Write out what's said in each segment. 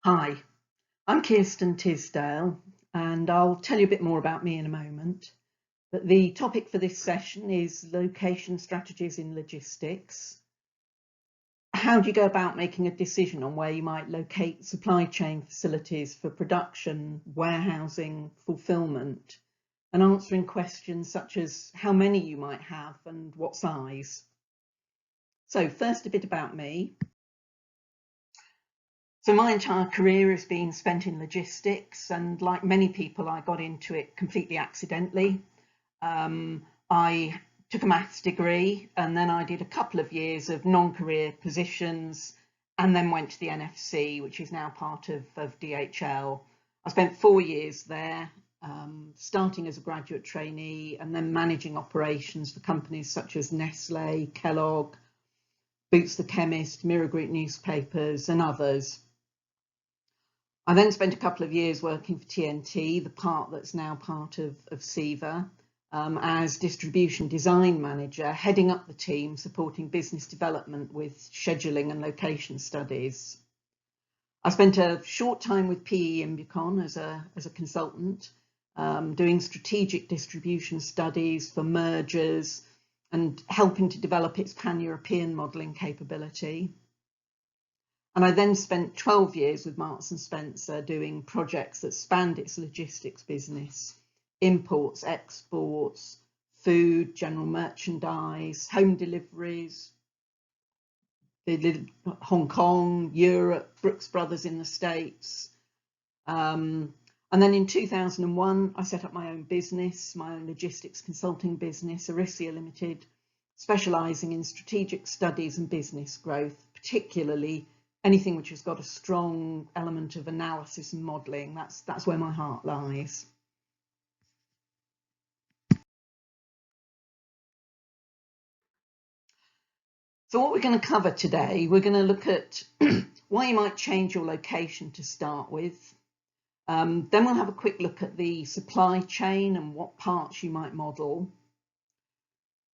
Hi, I'm Kirsten Tisdale, and I'll tell you a bit more about me in a moment. But the topic for this session is location strategies in logistics. How do you go about making a decision on where you might locate supply chain facilities for production, warehousing, fulfillment, and answering questions such as how many you might have and what size? So first, a bit about me. So my entire career has been spent in logistics, and like many people, I got into it completely accidentally. I took a maths degree, and then I did a couple of years of non-career positions, and then went to the NFC, which is now part of DHL. I spent 4 years there, starting as a graduate trainee and then managing operations for companies such as Nestle, Kellogg, Boots the Chemist, Mirror Group Newspapers, and others. I then spent a couple of years working for TNT, the part that's now part of CEVA, as distribution design manager, heading up the team, supporting business development with scheduling and location studies. I spent a short time with BEng as a consultant, doing strategic distribution studies for mergers and helping to develop its pan-European modelling capability. And I then spent 12 years with Marks and Spencer doing projects that spanned its logistics business, imports, exports, food, general merchandise, home deliveries, Hong Kong, Europe, Brooks Brothers in the States. And then in 2001, I set up my own business, my own logistics consulting business, Arisia Limited, specialising in strategic studies and business growth, particularly anything which has got a strong element of analysis and modelling. That's where my heart lies. So what we're going to cover today, we're going to look at why you might change your location to start with. Then we'll have a quick look at the supply chain and what parts you might model.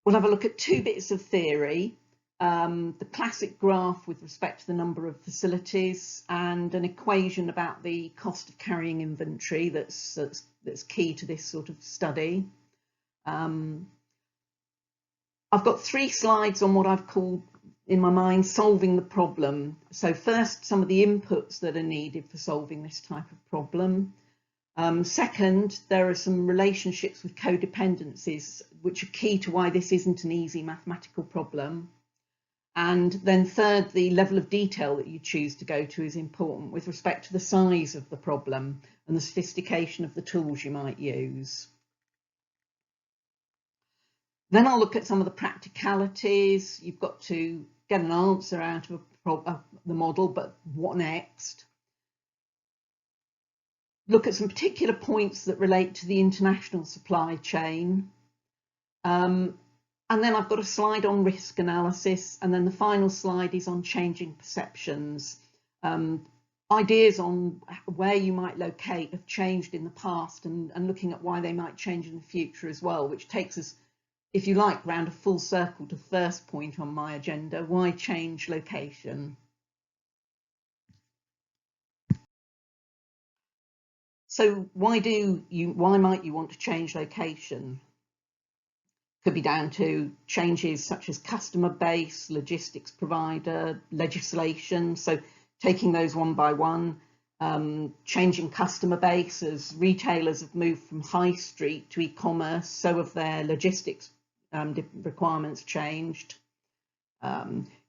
We'll have a look at 2 bits of theory. The classic graph with respect to the number of facilities and an equation about the cost of carrying inventory that's key to this sort of study. I've got 3 slides on what I've called, in my mind, solving the problem. So first, some of the inputs that are needed for solving this type of problem. Second, there are some relationships with co-dependencies, which are key to why this isn't an easy mathematical problem. And then third, the level of detail that you choose to go to is important with respect to the size of the problem and the sophistication of the tools you might use. Then I'll look at some of the practicalities. You've got to get an answer out of the model, but what next? Look at some particular points that relate to the international supply chain. And then I've got a slide on risk analysis, and then the final slide is on changing perceptions. Ideas on where you might locate have changed in the past and looking at why they might change in the future as well, which takes us, if you like, round a full circle to the first point on my agenda: why change location? So why might you want to change location? Could be down to changes such as customer base, logistics provider, legislation. So taking those one by one, changing customer base as retailers have moved from high street to e-commerce, so have their logistics requirements changed.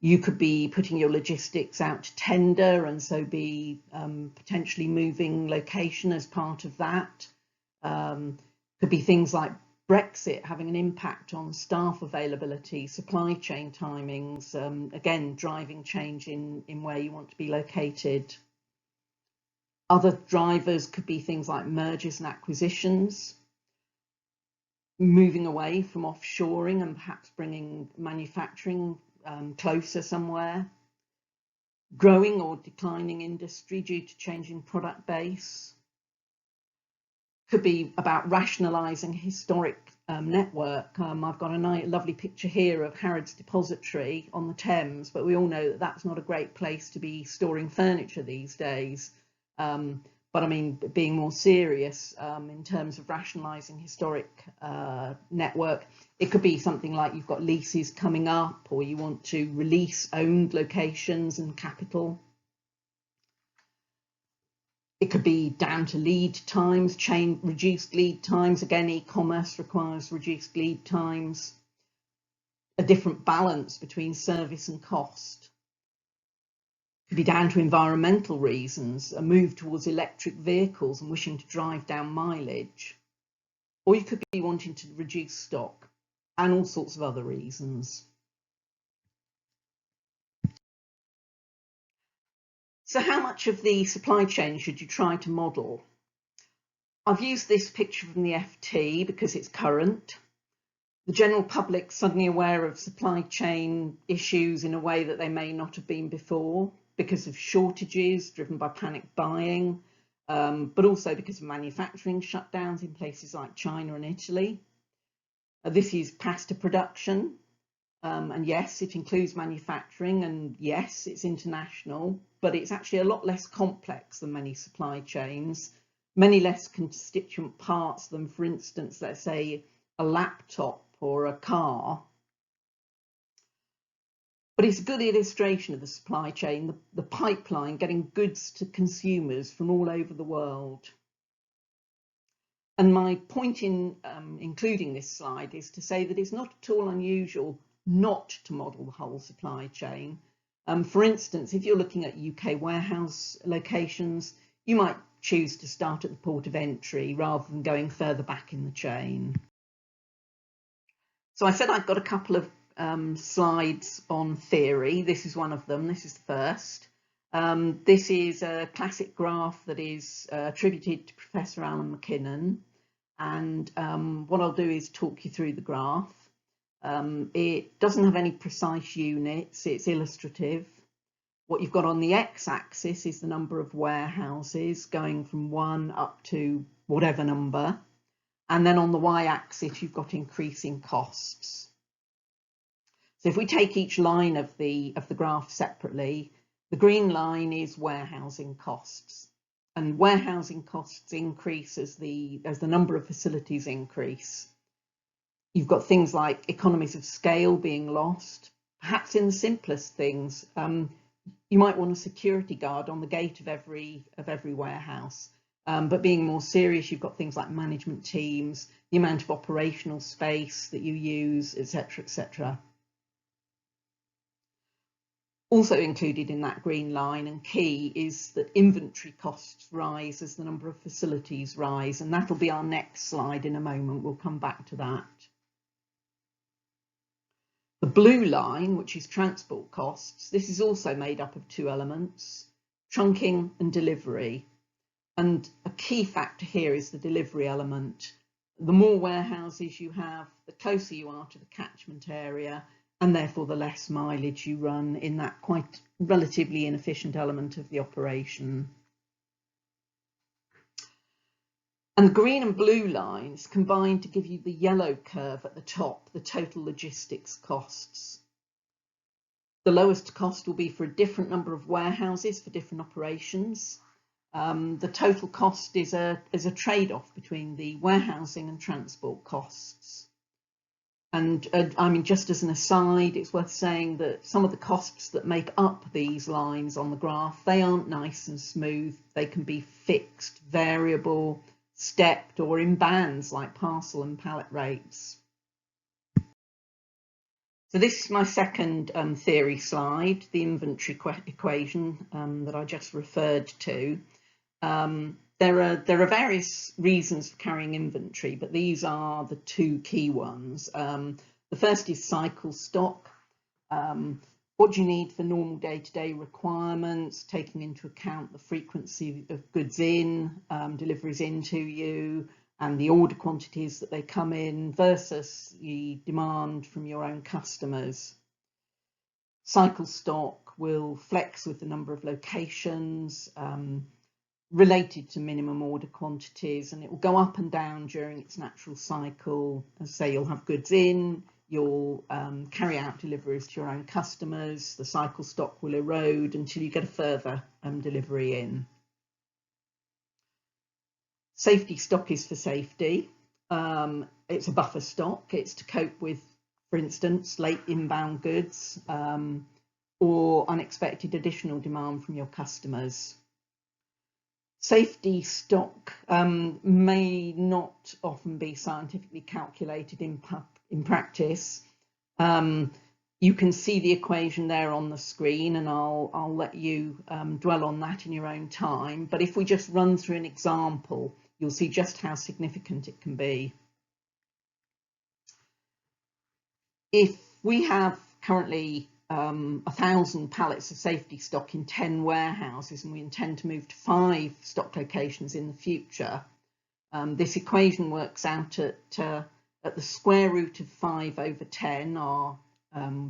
You could be putting your logistics out to tender and so be potentially moving location as part of that. Could be things like Brexit having an impact on staff availability, supply chain timings, again, driving change in where you want to be located. Other drivers could be things like mergers and acquisitions, moving away from offshoring and perhaps bringing manufacturing closer somewhere, growing or declining industry due to changing product base. Could be about rationalising historic network. I've got a lovely picture here of Harrods Depository on the Thames, but we all know that that's not a great place to be storing furniture these days. But I mean, being more serious in terms of rationalising historic network, it could be something like you've got leases coming up, or you want to release owned locations and capital. It could be down to lead times, reduced lead times. Again, e-commerce requires reduced lead times. A different balance between service and cost. It could be down to environmental reasons, a move towards electric vehicles and wishing to drive down mileage. Or you could be wanting to reduce stock, and all sorts of other reasons. So how much of the supply chain should you try to model? I've used this picture from the FT because it's current. The general public suddenly aware of supply chain issues in a way that they may not have been before, because of shortages driven by panic buying, but also because of manufacturing shutdowns in places like China and Italy. This is pasta production, and yes, it includes manufacturing, and yes, it's international, but it's actually a lot less complex than many supply chains, many less constituent parts than, for instance, let's say a laptop or a car. But it's a good illustration of the supply chain, the pipeline getting goods to consumers from all over the world. And my point in including this slide is to say that it's not at all unusual not to model the whole supply chain. For instance, if you're looking at UK warehouse locations, you might choose to start at the port of entry rather than going further back in the chain. So I said I've got a couple of slides on theory. This is one of them. This is the first. This is a classic graph that is attributed to Professor Alan McKinnon, and what I'll do is talk you through the graph. It doesn't have any precise units, it's illustrative. What you've got on the x-axis is the number of warehouses going from 1 up to whatever number, and then on the y-axis you've got increasing costs. So if we take each line of the graph separately, the green line is warehousing costs, and warehousing costs increase as the number of facilities increase. You've got things like economies of scale being lost. Perhaps in the simplest things, you might want a security guard on the gate of every warehouse. But being more serious, you've got things like management teams, the amount of operational space that you use, etc., etc. Also included in that green line and key is that inventory costs rise as the number of facilities rise, and that'll be our next slide in a moment. We'll come back to that. The blue line, which is transport costs, this is also made up of two elements, trunking and delivery. And a key factor here is the delivery element. The more warehouses you have, the closer you are to the catchment area, and therefore the less mileage you run in that quite relatively inefficient element of the operation. And the green and blue lines combine to give you the yellow curve at the top, the total logistics costs. The lowest cost will be for a different number of warehouses for different operations. The total cost is a trade-off between the warehousing and transport costs. And I mean, just as an aside, it's worth saying that some of the costs that make up these lines on the graph, they aren't nice and smooth. They can be fixed, variable, stepped, or in bands like parcel and pallet rates. So this is my second theory slide, the inventory equation that I just referred to. There are various reasons for carrying inventory, but these are the two key ones. The first is cycle stock. What do you need for normal day-to-day requirements, taking into account the frequency of goods in, deliveries into you, and the order quantities that they come in versus the demand from your own customers. Cycle stock will flex with the number of locations, related to minimum order quantities, and it will go up and down during its natural cycle. As say, you'll have goods in, you'll carry out deliveries to your own customers, the cycle stock will erode until you get a further delivery in. Safety stock is for safety. It's a buffer stock. It's to cope with, for instance, late inbound goods or unexpected additional demand from your customers. Safety stock may not often be scientifically calculated in practice. You can see the equation there on the screen, and I'll let you dwell on that in your own time. But if we just run through an example, you'll see just how significant it can be. If we have currently 1,000 pallets of safety stock in 10 warehouses, and we intend to move to 5 stock locations in the future, this equation works out at the square root of 5 over 10, our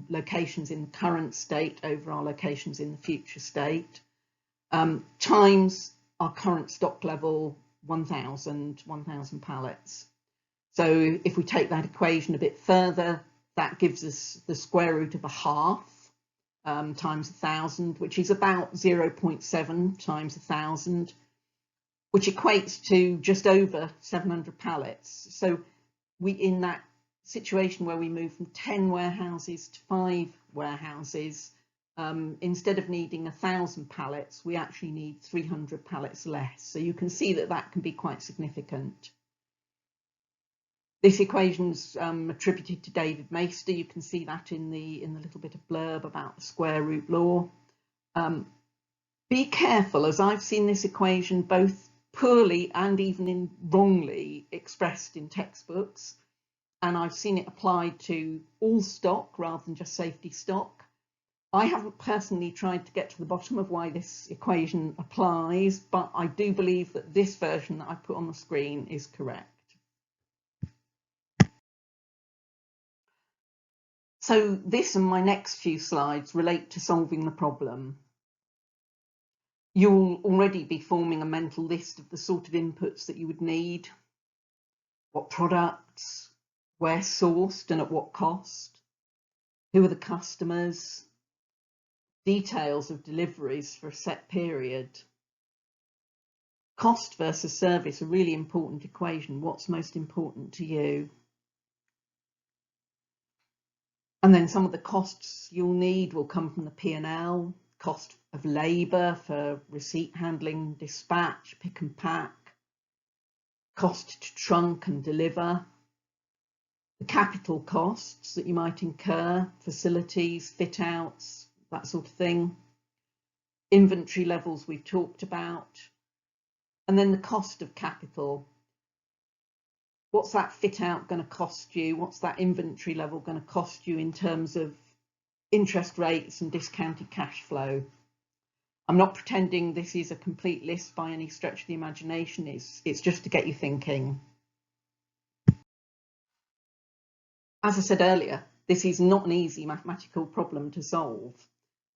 locations in the current state over our locations in the future state, times our current stock level, 1,000 pallets. So if we take that equation a bit further, that gives us the square root of a half times 1,000, which is about 0.7 times 1,000, which equates to just over 700 pallets. So in that situation where we move from 10 warehouses to 5 warehouses, instead of needing 1,000 pallets, we actually need 300 pallets less. So you can see that that can be quite significant. This equation's attributed to David Maister. You can see that in the little bit of blurb about the square root law. Be careful, as I've seen this equation both poorly and even wrongly expressed in textbooks, and I've seen it applied to all stock rather than just safety stock. I haven't personally tried to get to the bottom of why this equation applies, but I do believe that this version that I put on the screen is correct. So this and my next few slides relate to solving the problem. You'll already be forming a mental list of the sort of inputs that you would need, what products, where sourced and at what cost, who are the customers, details of deliveries for a set period. Cost versus service, a really important equation. What's most important to you? And then some of the costs you'll need will come from the P&L, cost of labour for receipt handling, dispatch, pick and pack, cost to trunk and deliver, the capital costs that you might incur, facilities, fit outs, that sort of thing, inventory levels we've talked about, and then the cost of capital. What's that fit out going to cost you? What's that inventory level going to cost you in terms of interest rates and discounted cash flow? I'm not pretending this is a complete list by any stretch of the imagination. It's just to get you thinking. As I said earlier, this is not an easy mathematical problem to solve,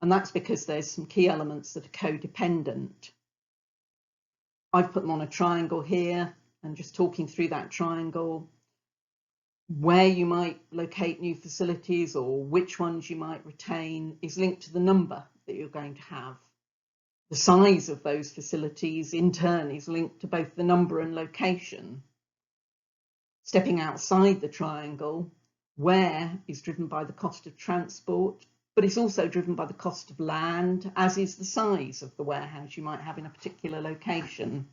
and that's because there's some key elements that are codependent. I've put them on a triangle here, and just talking through that triangle, where you might locate new facilities or which ones you might retain is linked to the number that you're going to have. The size of those facilities in turn is linked to both the number and location. Stepping outside the triangle, where is driven by the cost of transport, but it's also driven by the cost of land, as is the size of the warehouse you might have in a particular location.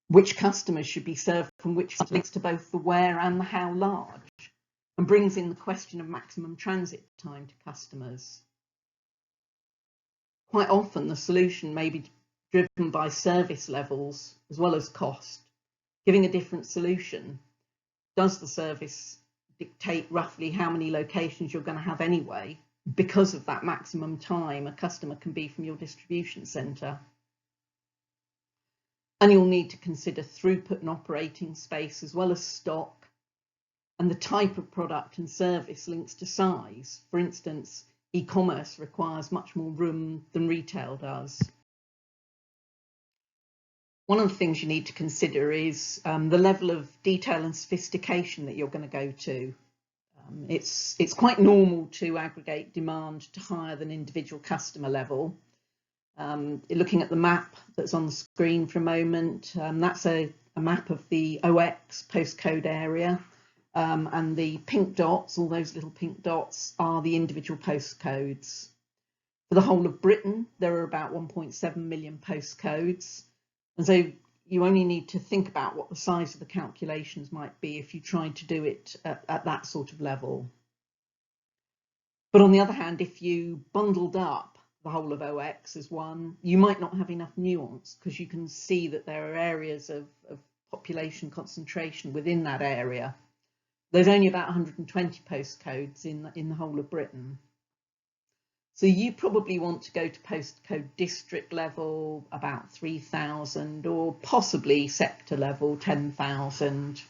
Which customers should be served from which links to both the where and the how large, and brings in the question of maximum transit time to customers. Quite often the solution may be driven by service levels as well as cost. Giving a different solution, does the service dictate roughly how many locations you're going to have anyway, because of that maximum time a customer can be from your distribution centre? And you'll need to consider throughput and operating space as well as stock, and the type of product and service links to size. For instance, e-commerce requires much more room than retail does. One of the things you need to consider is the level of detail and sophistication that you're going to go to. It's quite normal to aggregate demand to higher than individual customer level. Looking at the map that's on the screen for a moment, that's a map of the OX postcode area, and the pink dots, all those little pink dots, are the individual postcodes. For the whole of Britain, there are about 1.7 million postcodes, and so you only need to think about what the size of the calculations might be if you tried to do it at that sort of level. But on the other hand, if you bundled up the whole of OX as one, you might not have enough nuance, because you can see that there are areas of population concentration within that area. There's only about 120 postcodes in the whole of Britain. So you probably want to go to postcode district level, about 3,000, or possibly sector level, 10,000.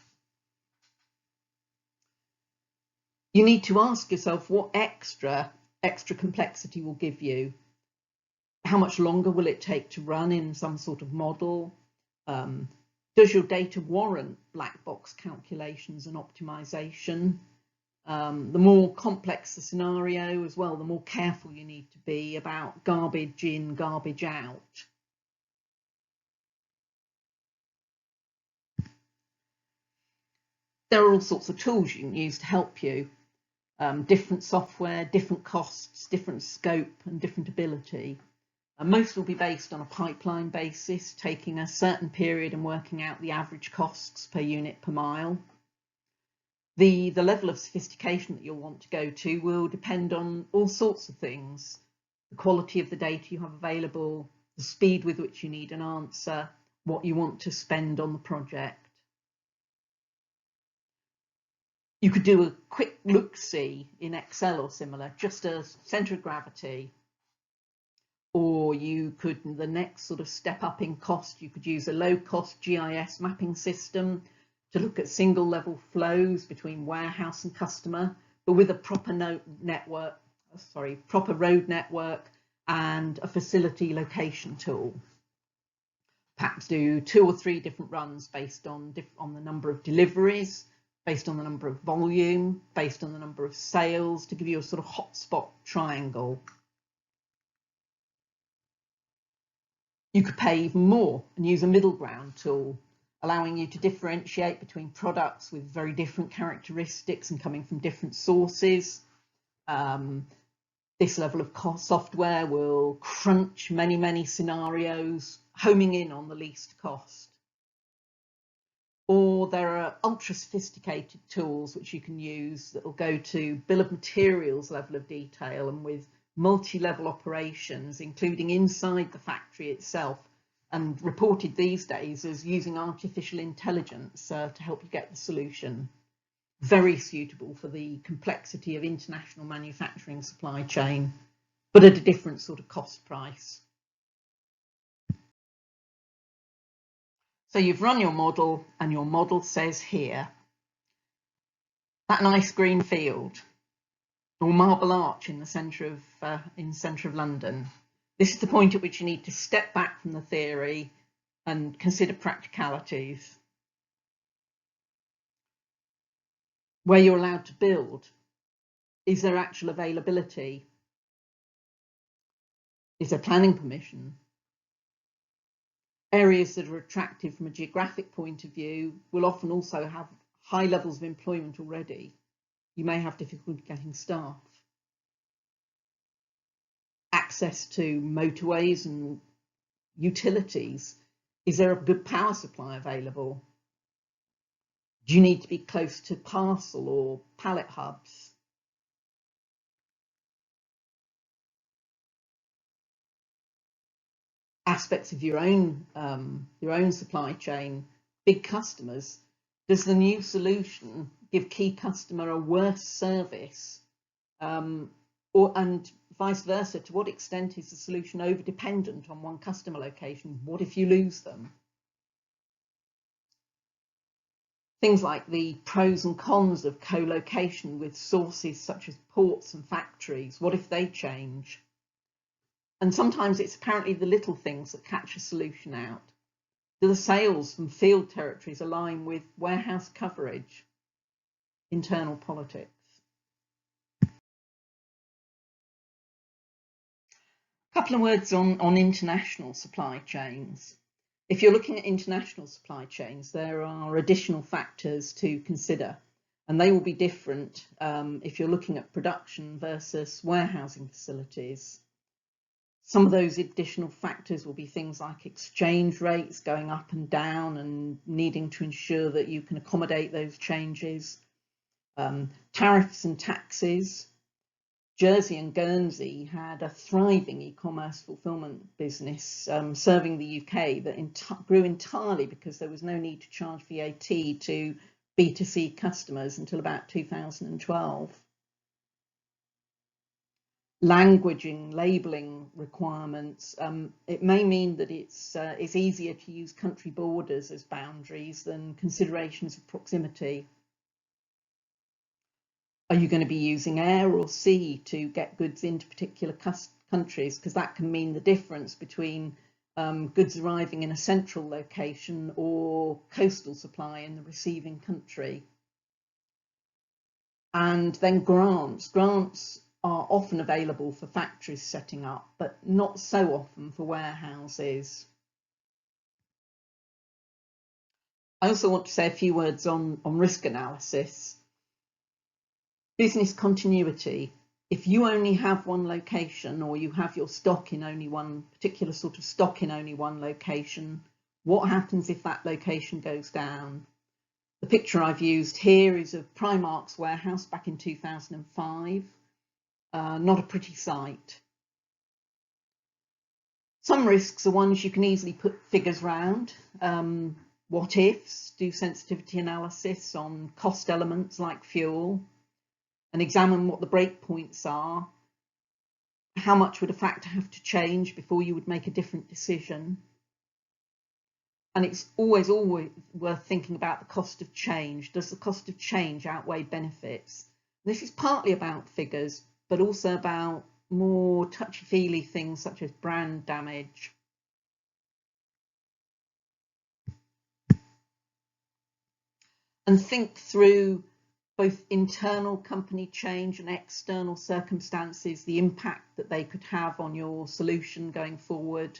You need to ask yourself what extra complexity will give you. How much longer will it take to run in some sort of model? Does your data warrant black box calculations and optimization? The more complex the scenario as well, the more careful you need to be about garbage in, garbage out. There are all sorts of tools you can use to help you. Different software, different costs, different scope and different ability. Most will be based on a pipeline basis, taking a certain period and working out the average costs per unit per mile. The level of sophistication that you'll want to go to will depend on all sorts of things: the quality of the data you have available, the speed with which you need an answer, what you want to spend on the project. You could do a quick look-see in Excel or similar, just a centre of gravity. Or you could, the next sort of step up in cost, you could use a low-cost GIS mapping system to look at single level flows between warehouse and customer, but with a proper proper road network and a facility location tool. Perhaps do 2 or 3 different runs based on the number of deliveries, based on the number of volume, based on the number of sales, to give you a sort of hotspot triangle. You could pay even more and use a middle ground tool, allowing you to differentiate between products with very different characteristics and coming from different sources. This level of software will crunch many scenarios, homing in on the least cost. Or there are ultra sophisticated tools which you can use that will go to bill of materials level of detail and with multi-level operations, including inside the factory itself, and reported these days as using artificial intelligence to help you get the solution. Very suitable for the complexity of international manufacturing supply chain, but at a different sort of cost price. So you've run your model, and your model says here, that nice green field, or Marble Arch in the centre of London. This is the point at which you need to step back from the theory and consider practicalities. Where you're allowed to build, is there actual availability? Is there planning permission? Areas that are attractive from a geographic point of view will often also have high levels of employment already. You may have difficulty getting staff. Access to motorways and utilities. Is there a good power supply available? Do you need to be close to parcel or pallet hubs? Aspects of your own supply chain, big customers. Does the new solution give key customer a worse service? And vice versa, to what extent is the solution over dependent on one customer location? What if you lose them? Things like the pros and cons of co-location with sources such as ports and factories. What if they change? And sometimes it's apparently the little things that catch a solution out. Do the sales from field territories align with warehouse coverage? Internal politics. Couple of words on international supply chains. If you're looking at international supply chains, there are additional factors to consider, and they will be different if you're looking at production versus warehousing facilities. Some of those additional factors will be things like exchange rates going up and down and needing to ensure that you can accommodate those changes, tariffs and taxes. Jersey and Guernsey had a thriving e-commerce fulfillment business serving the UK that grew entirely because there was no need to charge VAT to B2C customers until about 2012. Languaging, labelling requirements, it may mean that it's easier to use country borders as boundaries than considerations of proximity. Are you going to be using air or sea to get goods into particular countries? Because that can mean the difference between goods arriving in a central location or coastal supply in the receiving country. And then grants. Grants are often available for factories setting up, but not so often for warehouses. I also want to say a few words on risk analysis. Business continuity. If you only have one location, or you have your stock in only one particular sort of stock in only one location, what happens if that location goes down? The picture I've used here is of Primark's warehouse back in 2005. Not a pretty sight. Some risks are ones you can easily put figures around. What ifs, do sensitivity analysis on cost elements like fuel, and examine what the break points are. How much would a factor have to change before you would make a different decision? And it's always worth thinking about the cost of change. Does the cost of change outweigh benefits? This is partly about figures, but also about more touchy-feely things such as brand damage. And think through both internal company change and external circumstances, the impact that they could have on your solution going forward.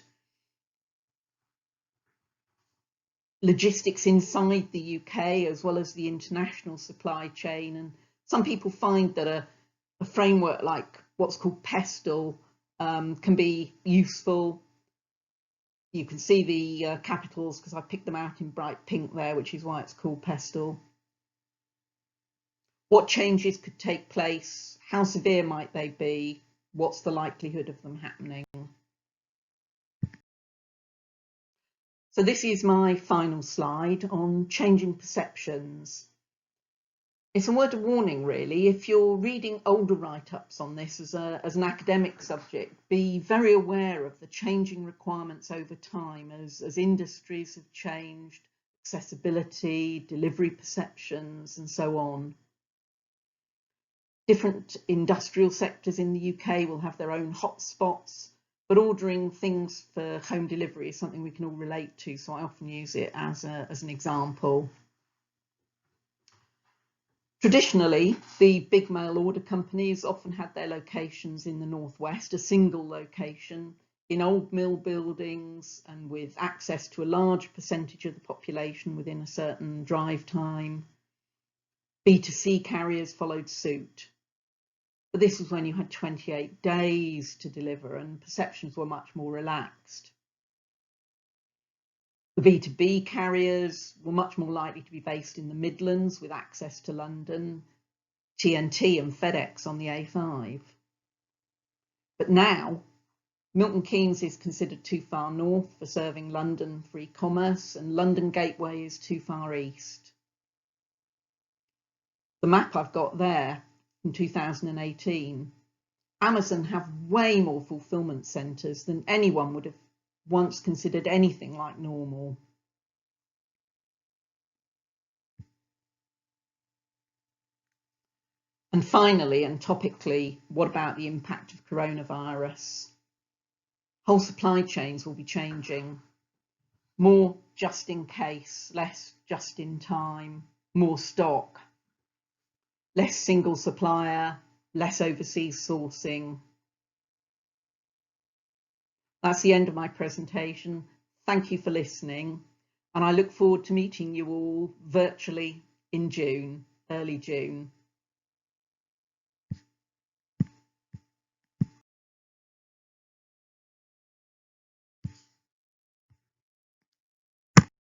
Logistics inside the UK as well as the international supply chain. And some people find that a framework like what's called PESTLE can be useful. You can see the capitals because I picked them out in bright pink there, which is why it's called PESTLE. What changes could take place? How severe might they be? What's the likelihood of them happening? So this is my final slide on changing perceptions. It's a word of warning, really. If you're reading older write-ups on this as an academic subject, be very aware of the changing requirements over time as industries have changed, accessibility, delivery perceptions, and so on. Different industrial sectors in the UK will have their own hotspots, but ordering things for home delivery is something we can all relate to, so I often use it as an example. Traditionally, the big mail order companies often had their locations in the northwest, a single location in old mill buildings and with access to a large percentage of the population within a certain drive time. B2C carriers followed suit. But this was when you had 28 days to deliver and perceptions were much more relaxed. The B2B carriers were much more likely to be based in the Midlands with access to London, TNT and FedEx on the A5. But now, Milton Keynes is considered too far north for serving London for e-commerce, and London Gateway is too far east. The map I've got there from 2018, Amazon have way more fulfillment centres than anyone would have once considered anything like normal. And finally, and topically, what about the impact of coronavirus? Whole supply chains will be changing. More just in case, less just in time, more stock, less single supplier, less overseas sourcing. That's the end of my presentation. Thank you for listening, and I look forward to meeting you all virtually in June, early June.